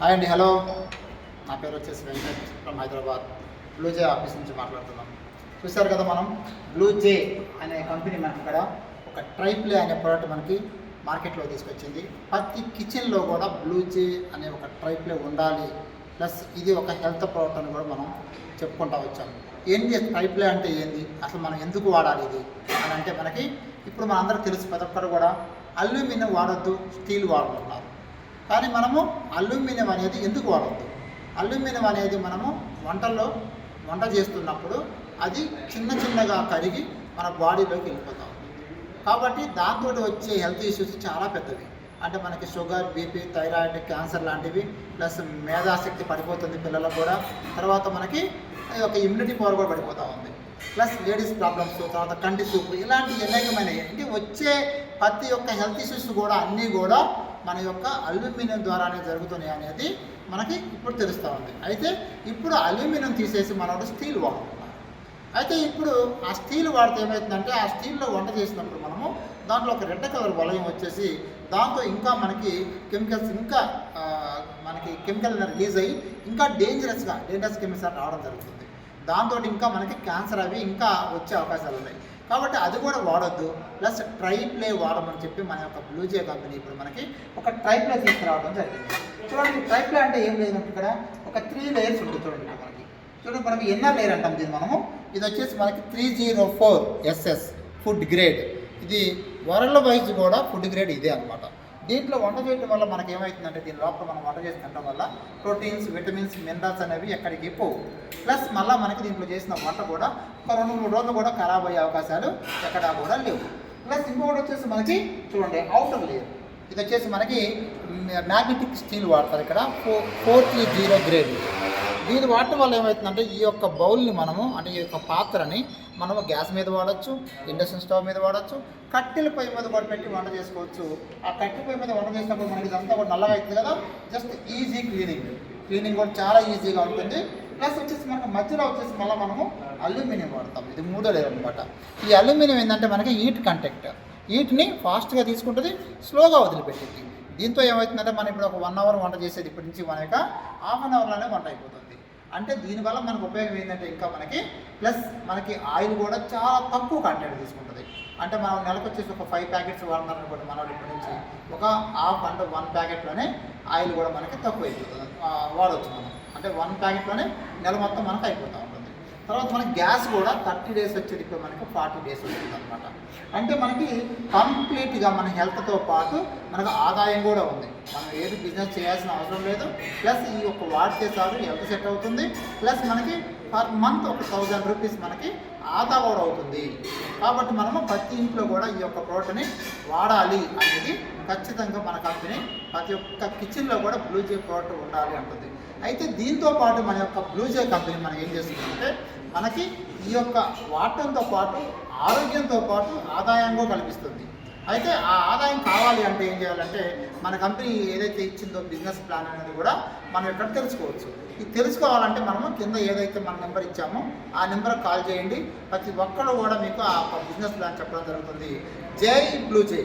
Hi అండి, hello. నా పేరు వచ్చేసి Venkat from Hyderabad. Blue J office నుంచి మాట్లాడుతున్నాం. చూసారు కదా, మనం బ్లూ జే అనే కంపెనీ మనకి ఇక్కడ ఒక ట్రైప్లే అనే ప్రోడక్ట్ మనకి మార్కెట్లో తీసుకొచ్చింది. ప్రతి కిచెన్లో కూడా బ్లూ జే అనే ఒక ట్రైప్లే ఉండాలి, ప్లస్ ఇది ఒక హెల్త్ ప్రోడక్ట్ అని కూడా మనం చెప్పుకుంటూ వచ్చాం. ఏంటి ట్రైప్లే అంటే ఏంది, అసలు మనం ఎందుకు వాడాలి ఇది అని అంటే, మనకి ఇప్పుడు మనందరికీ తెలుసు, ప్రతి ఒక్కరు కూడా అల్యూమినియం వాడొద్దు, స్టీల్ వాడుతున్నారు. కానీ మనము అల్యూమినియం అనేది ఎందుకు వాడద్దు? అల్యూమినియం అనేది మనము వంట చేస్తున్నప్పుడు అది చిన్నగా కరిగి మన బాడీలోకి వెళ్ళిపోతాం. కాబట్టి దాంతో వచ్చే హెల్త్ ఇష్యూస్ చాలా పెద్దవి. అంటే మనకి షుగర్, బీపీ, థైరాయిడ్, క్యాన్సర్ లాంటివి, ప్లస్ మేధాశక్తి పడిపోతుంది పిల్లలకు కూడా. తర్వాత మనకి ఒక ఇమ్యూనిటీ పవర్ కూడా పడిపోతూ ఉంది. ప్లస్ లేడీస్ ప్రాబ్లమ్స్, తర్వాత కంటి చూపు, ఇలాంటి అనేకమైనవి అంటే వచ్చే ప్రతి ఒక్క హెల్త్ ఇష్యూస్ కూడా అన్నీ కూడా మన యొక్క అల్యూమినియం ద్వారానే జరుగుతున్నాయి అనేది మనకి ఇప్పుడు తెలుస్తూ ఉంది. అయితే ఇప్పుడు అల్యూమినియం తీసేసి మనోడు స్టీల్ వాడుతున్నారు. అయితే ఇప్పుడు ఆ స్టీల్ వాడితే ఏమవుతుందంటే, ఆ స్టీల్లో వంట చేసినప్పుడు మనము దాంట్లో ఒక రెడ్ కలర్ వలయం వచ్చేసి దాంతో ఇంకా మనకి కెమికల్స్ మనకి కెమికల్ రిలీజ్ అయ్యి ఇంకా డేంజరస్ కెమికల్స్ రావడం జరుగుతుంది. దాంతో ఇంకా మనకి క్యాన్సర్ అవి ఇంకా వచ్చే అవకాశాలు ఉన్నాయి. కాబట్టి అది కూడా వాడొద్దు. ప్లస్ ట్రైప్లే వాడమని చెప్పి మన యొక్క బ్లూ జే కంపెనీ ఇప్పుడు మనకి ఒక ట్రైప్లే తీసుకురావడం జరిగింది. చూడండి, ట్రైప్లే అంటే ఏం లేదు, ఇక్కడ ఒక 3 లేయర్స్ ఉంటుంది. చూడండి మనకి ఎన్ఆర్ లేయర్ అంటాం దీన్ని మనము. ఇది వచ్చేసి మనకి 304 SS ఫుడ్ గ్రేడ్. ఇది వరల్డ్ వైజ్ కూడా ఫుడ్ గ్రేడ్ ఇదే అనమాట. దీంట్లో వంట చేయడం వల్ల మనకి ఏమవుతుందంటే, దీని లోపల మనం వంట చేసి తినడం వల్ల ప్రోటీన్స్, విటమిన్స్, మినరల్స్ అనేవి ఎక్కడికి పోవు. ప్లస్ మళ్ళీ మనకి దీంట్లో చేసిన వంట కూడా ఒక 2-3 రోజులు కూడా ఖరాబ్ అయ్యే అవకాశాలు ఎక్కడా కూడా లేవు. ప్లస్ ఇంకొకటి వచ్చేసి మనకి చూడండి అవుటర్ లేయర్. ఇది వచ్చేసి మనకి మ్యాగ్నెటిక్ స్టీల్ వాడతారు ఇక్కడ, 430 గ్రేడ్. దీన్ని వాడటం వల్ల ఏమవుతుందంటే, ఈ యొక్క బౌల్ని మనము అంటే ఈ యొక్క పాత్రని మనము గ్యాస్ మీద వాడచ్చు, ఇండక్షన్ స్టవ్ మీద వాడచ్చు, కట్టెల పొయ్యి మీద కూడా పెట్టి వంట చేసుకోవచ్చు. ఆ కట్టెల పొయ్యి మీద వంట చేసినప్పుడు మనకి ఇదంతా కూడా నల్లగా అవుతుంది కదా, జస్ట్ ఈజీ క్లీనింగ్ కూడా చాలా ఈజీగా ఉంటుంది. ప్లస్ వచ్చేసి మనకు మధ్యలో వచ్చేసి మళ్ళీ మనము అల్యూమినియం వాడతాం. ఇది 3వ లేయర్ అనమాట. ఈ అల్యూమినియం ఏంటంటే మనకి హీట్ని ఫాస్ట్గా తీసుకుంటుంది, స్లోగా వదిలిపెట్టింది. దీంతో ఏమవుతుందంటే, మనం ఇప్పుడు ఒక 1 అవర్ వంట చేసేది ఇప్పటి నుంచి మన యొక్క హాఫ్ అన్ అవర్లోనే వంట అయిపోతుంది. అంటే దీనివల్ల మనకు ఉపయోగం ఏంటంటే, ఇంకా ప్లస్ మనకి ఆయిల్ కూడా చాలా తక్కువ కంటెంట్ తీసుకుంటుంది. అంటే మనం నెలకు వచ్చేసి ఒక 5 ప్యాకెట్స్ వాడుతున్నారనుకోండి, మనం ఇప్పటి నుంచి ఒక హాఫ్ అంటే 1 ప్యాకెట్లోనే ఆయిల్ కూడా మనకి తక్కువ అయిపోతుంది, వాడవచ్చు మనం. అంటే 1 ప్యాకెట్లోనే నెల మొత్తం మనకు అయిపోతూ ఉంటుంది. తర్వాత మనకి గ్యాస్ కూడా 30 డేస్ వచ్చేది ఇప్పుడు మనకి 40 డేస్ వస్తుంది అనమాట. అంటే మనకి కంప్లీట్గా మన హెల్త్తో పాటు మనకు ఆదాయం కూడా ఉంది. మనం ఏది బిజినెస్ చేయాల్సిన అవసరం లేదు. ప్లస్ ఈ యొక్క వాడితే చాలు హెల్త్ సెట్ అవుతుంది. ప్లస్ మనకి పర్ మంత్ ఒక 1000 రూపీస్ మనకి ఆదా కూడా అవుతుంది. కాబట్టి మనము ప్రతి ఇంట్లో కూడా ఈ యొక్క ప్రోడక్ట్ని వాడాలి అనేది ఖచ్చితంగా మన కంపెనీ ప్రతి ఒక్క కిచెన్లో కూడా బ్లూ జే ప్రోడక్ట్ ఉండాలి అంటుంది. అయితే దీంతో పాటు మన యొక్క బ్లూ జే కంపెనీ మనం ఏం చేస్తుందంటే, మనకి ఈ యొక్క వాడటంతో పాటు ఆరోగ్యంతో పాటు ఆదాయంగా కల్పిస్తుంది. అయితే ఆ ఆదాయం కావాలి అంటే ఏం చేయాలంటే, మన కంపెనీ ఏదైతే ఇచ్చిందో బిజినెస్ ప్లాన్ అనేది కూడా మనం ఇక్కడ తెలుసుకోవచ్చు. ఇది తెలుసుకోవాలంటే మనము కింద ఏదైతే మన నెంబర్ ఇచ్చామో ఆ నెంబర్కి కాల్ చేయండి. ప్రతి ఒక్కరు కూడా మీకు ఆ బిజినెస్ ప్లాన్ చెప్పడం జరుగుతుంది. జై బ్లూ జే.